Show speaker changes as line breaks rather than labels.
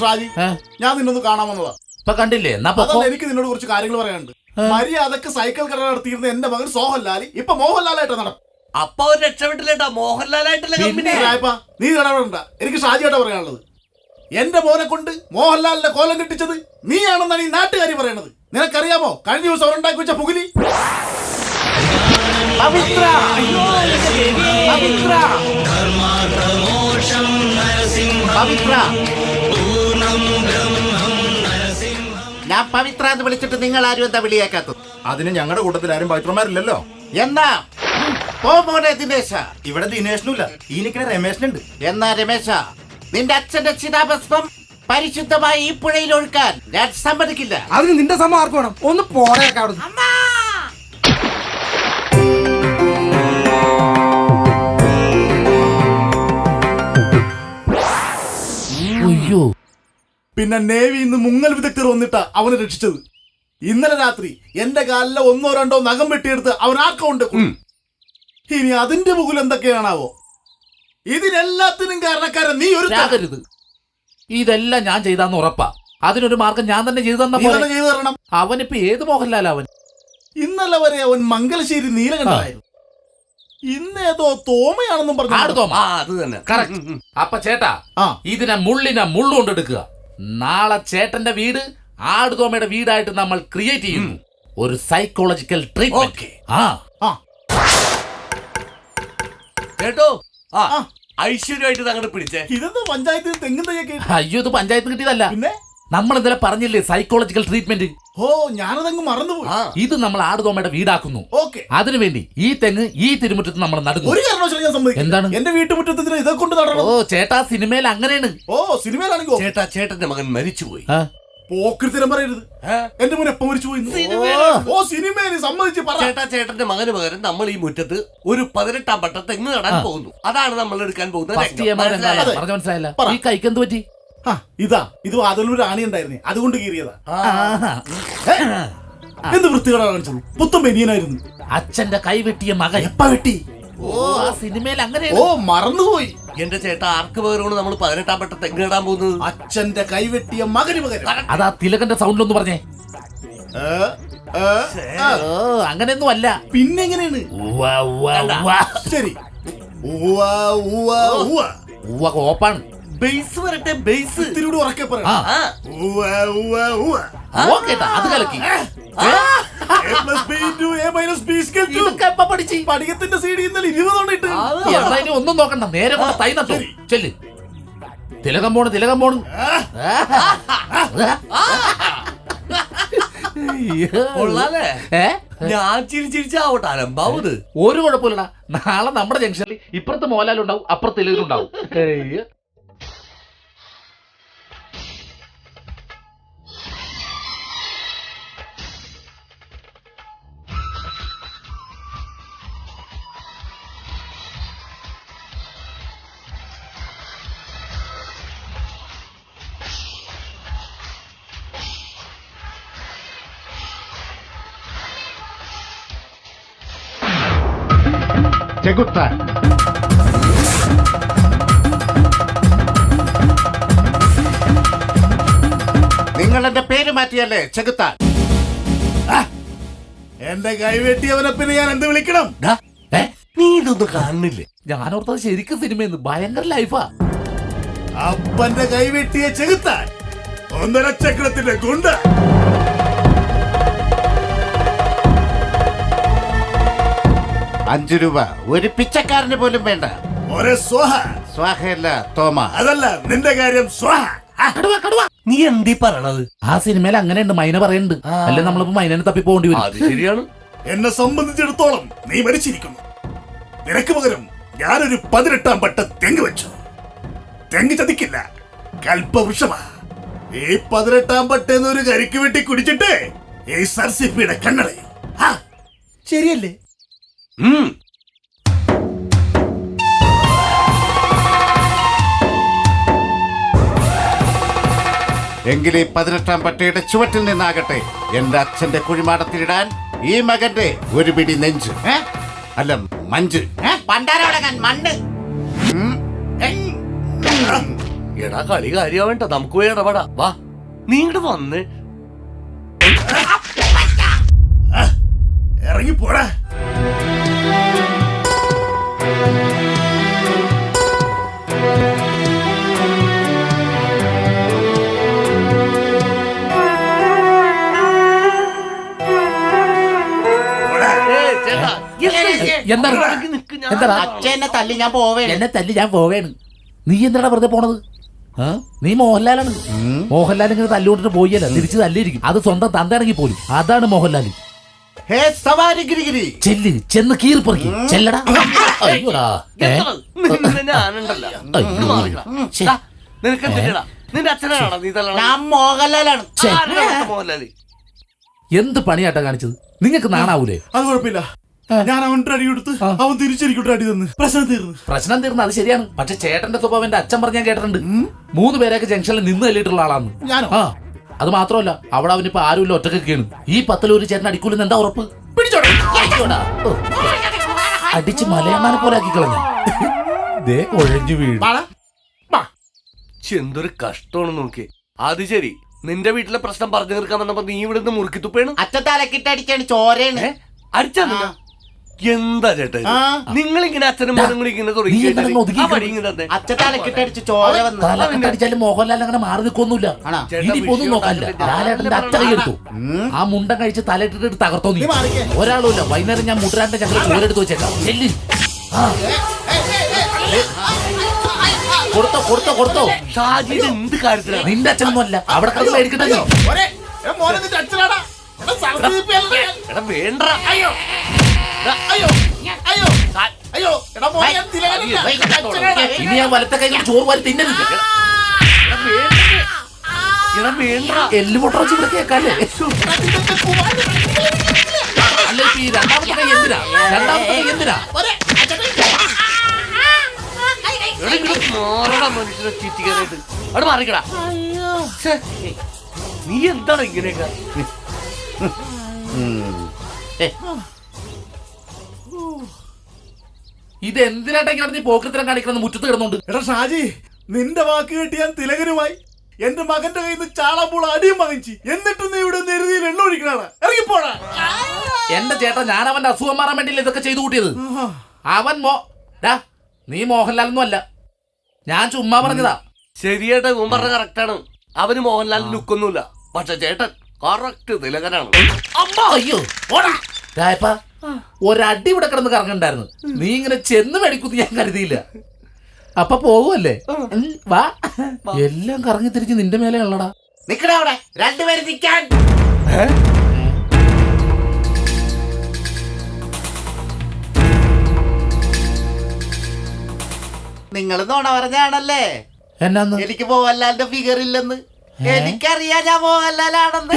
ഷാജി, ഞാൻ നിന്നൊന്ന് കാണാൻ വന്നതാ.
ഇപ്പൊ കണ്ടില്ലേ?
എനിക്ക് നിന്നോട് കുറച്ച് കാര്യങ്ങൾ പറയാനുണ്ട്. മര്യാദക്ക് സൈക്കിൾ കട നടത്തിയിരുന്ന എന്റെ മകൻ സോഹൻലാലി ഇപ്പൊ മോഹൻലാലായിട്ട് നടക്കും.
അപ്പൊ രക്ഷപ്പെട്ടില്ലേട്ടാ, മോഹൻലാലായിട്ടല്ലേ
നീ ഇടപെടണ്ട. എനിക്ക് ഷാജിയായിട്ടാ പറയാനുള്ളത്. എന്റെ മോനെ കൊണ്ട് മോഹൻലാലിന്റെ കോലം കെട്ടിച്ചത് നീയാണെന്നാണ് ഈ നാട്ടുകാരി പറയണത്. നിനക്കറിയാമോ കഴിഞ്ഞ ദിവസം അവരുണ്ടാക്കി വെച്ച പുകിലി?
ഞാൻ പവിത്ര എന്ന് വിളിച്ചിട്ട് നിങ്ങൾ ആരും എന്താ വിളിയാക്കാത്തത്?
അതിന് ഞങ്ങളുടെ കൂട്ടത്തിൽ ആരും പവിത്രന്മാരില്ലല്ലോ.
എന്നാ മോനെ ദിനേശ?
ഇവിടെ ദിനേശനുമില്ല, ഈ നിൽക്കുന്ന രമേശനുണ്ട്.
എന്നാ രമേശ, നിന്റെ അച്ഛന്റെ ചിതാഭസ്മം പരിശുദ്ധമായി ഈ പുഴയിൽ ഒഴുക്കാൻ ഞാൻ സമ്മതിക്കില്ല.
അതിന് നിന്റെ സമ്മതം ആർക്ക് വേണം? ഒന്ന് പോടേക്ക അവിടെ.
അയ്യോ,
പിന്നെ നേവിന്ന് മുങ്ങൽ വിദഗ്ധർ വന്നിട്ടാ അവനെ രക്ഷിച്ചത്. ഇന്നലെ രാത്രി എന്റെ കാലിലെ 1 or 2 നഖം വെട്ടിയെടുത്ത് അവൻ ആക്കൗണ്ട്. ഇനി അതിന്റെ മുകളിൽ എന്തൊക്കെയാണാവോ? ഇതിനെല്ലാത്തിനും കാരണക്കാരൻ നീ ഒരു
ഇതെല്ലാം ഞാൻ ചെയ്താന്ന് ഉറപ്പാ. അതിനൊരു മാർഗം ഞാൻ തന്നെ ചെയ്തു തരണം. അവനിപ്പോ ഏത് മോഹൻലാൽ? അവൻ
ഇന്നലെ വരെ അവൻ മംഗലശ്ശേരി നീലകണ്ഠനായിരുന്നു. ഇന്നേതോ തോമയാണെന്നും പറഞ്ഞു.
അത് തന്നെ.
അപ്പൊ ചേട്ടാ, ഇതിനെ മുള്ളുകൊണ്ടെടുക്കുക. നാളെ ചേട്ടന്റെ വീട് ആടുതോമയുടെ വീടായിട്ട് നമ്മൾ ക്രിയേറ്റ് ചെയ്യുന്നു. ഒരു സൈക്കോളജിക്കൽ ട്രീറ്റ്മെന്റ്.
കേട്ടോ? ഐശ്വര്യമായിട്ട് അങ്ങോട്ട് പിടിച്ചേ.
ഇതെന്താ പഞ്ചായത്തിന് തെങ്ങും തയ്യൊക്കെ?
അയ്യോ, ഇത് പഞ്ചായത്ത് കിട്ടിയതല്ല.
പിന്നെ
നമ്മൾ ഇന്നലെ പറഞ്ഞില്ലേ സൈക്കോളജിക്കൽ ട്രീറ്റ്മെന്റ്?
ഓ, ഞാനതങ്ങ് മറന്നുപോയി.
ഇത് നമ്മൾ ആടുതോമയുടെ വീടാക്കുന്നു. അതിനുവേണ്ടി ഈ തെങ്ങ് ഈ തിരുമുറ്റത്ത് നമ്മൾ നടുന്നു.
ഒരു കാരണവശാലും ഞാൻ സമ്മതിക്കില്ല.
എന്താണ്?
എന്റെ വീട്ടുമുറ്റത്തിന് ഇതൊക്കെ കൊണ്ട് നടണം.
ഓ ചേട്ടാ, സിനിമയിൽ അങ്ങനെയാണ്.
ഓ, സിനിമയിലാണെങ്കോ?
ചേട്ടന്റെ മകൻ മരിച്ചുപോയി.
പോക്കൃത്തിരം പറയരുത്. എന്റെ മോൻ എപ്പോ മരിച്ചു പോയി? ഓ, സിനിമയിൽ സമ്മതിച്ച് പറ.
ചേട്ടന്റെ മകന് പകരം നമ്മൾ ഈ മുറ്റത്ത് ഒരു 18ാം പട്ട തെങ്ങ് നടാൻ പോകുന്നു. അതാണ് നമ്മൾ എടുക്കാൻ പോകുന്നത്.
മനസ്സിലായില്ല. ഈ കൈക്കെന്ത് പറ്റി?
ഇത് അതിലൊരു ആണി ഉണ്ടായിരുന്നേ, അതുകൊണ്ട് കീറിയതാ. എന്ത് വൃത്തികേടാ കാണിച്ചത്? പുത്തൻ ബനിയനായിരുന്നു.
അച്ഛന്റെ കൈ വെട്ടിയ മകൻ
എപ്പ വെട്ടി?
ഓ, ആ സിനിമയിൽ അങ്ങനെ.
ഓ, മറന്നുപോയി.
എന്റെ ചേട്ടാ, ആർക്ക് പകരമാണ് നമ്മൾ 18ാം പട്ട തെങ്ങ് നടാൻ പോകുന്നത്?
അച്ഛന്റെ കൈ വെട്ടിയ മകന് പകരം.
അതാ തിലകന്റെ സൗണ്ടിലൊന്ന് പറഞ്ഞേ. അങ്ങനെയൊന്നും അല്ല.
പിന്നെങ്ങനെയാണ്? ശരി,
ഓപ്പാണ്.
ബേസ് വരട്ടെ, ബേസ്
തിരിയോട് ഉറക്കെ പറയാം.
അത് കലക്കി.
പഠിക്കത്തിന്റെ സീഡി ഇന്നലെ 20 ഇട്ട്.
ഒന്നും നോക്കണ്ട, നേരെ തൈ നട്ടു. ചെല്ല്. തിലകം പോണ്.
ഞാൻ ചിരിച്ചാവട്ടെ അലമ്പാവത്.
ഒരു കുഴപ്പമില്ലടാ. നാളെ നമ്മുടെ ജംഗ്ഷനിൽ ഇപ്പുറത്ത് മോഹൻലാലുണ്ടാവും, അപ്പുറത്ത് തിലകനുണ്ടാവും.
ചെകുത്താൻ. നിങ്ങൾ എന്റെ പേര് മാറ്റിയല്ലേ ചെകുത്താൻ?
എന്റെ കൈവെട്ടിയവനെ പിന്നെ ഞാൻ എന്ത് വിളിക്കണം?
നീ ഇതൊന്നും കാണുന്നില്ലേ?
ഞാനോർത്തത് ശരിക്കും സിനിമയെന്ന്. ഭയങ്കര ലൈഫാ.
അപ്പന്റെ കൈവെട്ടിയ ചെകുത്താൻ, 1.5 ചക്രത്തിന്റെ ഗുണ്ട.
₹5 ഒരു പിച്ചക്കാരന് പോലും വേണ്ട. സ്വാഹയല്ല തോമ.
അതല്ല നിന്റെ കാര്യം.
നീ എന്തീ പറയണത്?
ആ സിനിമയിൽ അങ്ങനെയുണ്ട്. മൈന പറയുന്നുണ്ട്. അല്ലെ നമ്മളിപ്പോ മൈനനെ തപ്പി പോകേണ്ടി വരും.
അത് ശരിയാണ്.
എന്നെ സംബന്ധിച്ചിടത്തോളം നീ മരിച്ചിരിക്കുന്നു. നിനക്ക് പകരം ഞാനൊരു 18ാം പട്ട തെങ്ങ് വെച്ചു. തെങ്ങ് ചതിക്കില്ല, കൽപ്പവൃക്ഷമാ. ഈ 18ാം പട്ടേന്ന് ഒരു കരിക്ക് വെട്ടി കുടിച്ചിട്ട് ഈ സർസിപ്പിയുടെ കണ്ണടയും. ശരിയല്ലേ?
എങ്കിൽ ഈ 18ാം പട്ടയുടെ ചുവട്ടിൽ നിന്നാകട്ടെ എന്റെ അച്ഛന്റെ കുഴിമാടത്തിലിടാൻ ഈ മകന്റെ ഒരു പിടി നെഞ്ച്. അല്ല, മഞ്ച്.
പണ്ടാരോടങ്ങാൻ മണ്ണ്.
എടാ കളി കാര്യാവേണ്ട, നമുക്ക് പോയി ഇടപെടാ. വാ നീ ഇങ്ങോട്ട് വന്ന്
ഇറങ്ങി പോടാ.
ചേട്ടാ
എന്താണ്?
നിക്ക്, ഞാൻ
എന്താടാ?
അച്ഛനെ തല്ലി ഞാൻ പോവേ.
എന്നെ തല്ലി ഞാൻ പോവേണ്. നീ എന്താണ് വെറുതെ പോണത്? ആ? നീ മോഹൻലാലാണ്. മോഹൻലാൽ ഇങ്ങനെ തല്ലുകൊണ്ടിട്ട് പോയല്ല, തിരിച്ച് തല്ലിയിരിക്കും. അത് സ്വന്തം തന്തയാണെങ്കിൽ പോലും. അതാണ് മോഹൻലാൽ.
ഹേ സവാരി ഗിരിഗിരി.
ചെല്ല്, ചെന്ന് കീറിപ്പറിക്ക്. ചെല്ലടാ. അയ്യോടാ.
നിന്നെ ഞാനുണ്ടല്ലോ. ഇങ്ങട് മാറിക്കടാ. ദാ, നിനക്ക് എന്തിനാ? നിന്റെ അച്ഛനാണോ നീ തല്ലണത്?
ഞാൻ മോഹൻലാലാണ്.
ആരുടെ അടുത്ത മോഹൻലാല്?
എന്ത് പണിയാട്ടാ കാണിച്ചത്? നിങ്ങൾക്ക് നാണാവൂലേ?
അത് കുഴപ്പമില്ല, ഞാൻ അവൻ്റെ അടി കൊടുത്ത് അവൻ തിരിച്ചെനിക്കൊട്ട് അടി തന്ന് പ്രശ്നം തീർന്നു.
പ്രശ്നം തീർന്ന്, അത് ശരിയാണ്. പക്ഷെ ചേട്ടന്റെ സ്വഭാവം എന്റെ അച്ഛൻ പറഞ്ഞാൻ കേട്ടിട്ടുണ്ട്. 3 പേരൊക്കെ ജംഗ്ഷനിൽ നിന്ന് തല്ലിയിട്ടുള്ള ആളാന്ന്. ആ, അത് മാത്രമല്ല, അവിടെ അവനിപ്പോ ആരുമില്ല, ഒറ്റക്കൊക്കെയാണ്. ഈ 10 ഒരു ചേട്ടൻ അടിക്കൂലെന്ന് എന്താ ഉറപ്പ്? പിടിച്ചോടാ. അടിച്ച് മലയണ്ണാനെ പോലെ ആക്കി കളഞ്ഞ. ദേ ഒഴഞ്ഞു വീഴും.
എന്തൊരു കഷ്ടമാണ് നോക്കി. അത് ശരി, നിന്റെ വീട്ടിലെ പ്രശ്നം പറഞ്ഞു തീർക്കാൻ വന്നപ്പോ നീ ഇവിടെ നിന്ന് മുറുക്കി തുപ്പേണ്.
അച്ഛൻ തലക്കിട്ട് അടിക്കാണ്, ചോരയാണ്.
അടിച്ചാ നിന്നെ? എന്താ ചേട്ടാ നിങ്ങളിങ്ങനെ അച്ഛനും മോനും കൂടി ഇങ്ങനെ തുടങ്ങി
നീ എന്താണെന്ന് ഒതുക്കി
അച്ഛൻ തലക്കിട്ട് അടിച്ച് ചോര വന്ന്.
തലക്കടിച്ചാലും മോഹൻലാൽ അങ്ങനെ മാറി നിൽക്കൊന്നുമില്ല.
ആണോ?
ഇനിയിപ്പോ ഒന്നും നോക്കാനില്ല. ലാലേട്ടന്റെ അച്ഛൻ എടുത്തു. ആ മുണ്ടൻ കഴിച്ച് തലയിട്ടിട്ട് തകർത്തോ നീ. ഒരാളുമില്ല. വൈകുന്നേരം ഞാൻ മുട്ടരാന്റെ ഞങ്ങൾ ചോരെടുത്ത് വെച്ചേക്കാം. ചെല്ലി. കൊടുത്തോ കൊടുത്തോ കൊടുത്തോ.
ഷാജി എന്ത് കാര്യത്തിലാണ്?
നിന്റെ അച്ഛനൊന്നും അല്ല, അവിടെ കിടന്ന് മേടിക്കട്ടെ.
എടാ വേണ്ട. അയ്യോ
ഇനി ഞാൻ വലത്തെ കൈ കൊണ്ട് ചോറ് വാരി തിന്നരുത്.
എടാ വേണ്ട.
എല്ലുപൊട്ടറച്ച് ഇവിടെ കേൾക്കാല്ലേ? അല്ല, ഇപ്പൊ ഈ രണ്ടാമത്തെ കൈ എന്തിനാ? രണ്ടാമത്തെ കൈ എന്തിനാ?
മനുഷ്യനെ ചീറ്റിക്കാനായിട്ട് അവിടെ മാറിക്കടാ. നീ എന്താണ് ഇങ്ങനെയൊക്കെ?
ഇത് എന്തിനാട്ടാ ഇങ്ങനെ നീ പോക്കത്തിലും കാണിക്കണം? മുറ്റത്ത് കിടന്നുണ്ട്.
എടാ ഷാജി, നിന്റെ വാക്ക് കേട്ട് ഞാൻ തിലകനുമായി എന്റെ മകന്റെ കയ്യിൽ നിന്ന് ചാളപ്പോൾ അടിയും വാങ്ങിച്ചു. എന്നിട്ട് നീ ഇവിടെ നെരുതിയിൽ എണ്ണ ഒഴിക്കണാണ്. ഇറങ്ങിപ്പോടാ.
എന്റെ ചേട്ടാ, ഞാൻ അവന്റെ അസുഖം മാറാൻ വേണ്ടിയില്ല ഇതൊക്കെ ചെയ്തു കൂട്ടിയത്. അവൻ നീ മോഹൻലാലൊന്നും അല്ല, ഞാൻ ചുമ്മാ പറഞ്ഞതാ.
ശരിയായിട്ട് ഇവൻ പറഞ്ഞ കറക്റ്റാണ്. അവന് മോഹൻലാലിന് ലുക്കൊന്നുമില്ല. പക്ഷെ ചേട്ടൻ കറക്റ്റ് തിലകനാണ്.
അയ്യോ രായപ്പാ, ഒരടി ഇവിടെ കിടന്ന് കറങ്ങണ്ടായിരുന്നു. നീ ഇങ്ങനെ ചെന്ന് മേടിക്കുന്നു ഞാൻ കരുതിയില്ല. അപ്പൊ പോവുമല്ലേ? വാ, എല്ലാം കറങ്ങി തിരിച്ച് നിന്റെ മേലെ ഉള്ളടാ.
നിക്കടാ അവിടെ, രണ്ടുപേര് നിൽക്കാൻ. നിങ്ങൾ നോണ പറഞ്ഞാണല്ലേ
എന്നാന്ന്?
എനിക്ക് മോഹൻലാലിന്റെ ഫിഗർ ഇല്ലെന്ന്. എനിക്കറിയാം ഞാൻ മോഹൻലാലാണെന്ന്.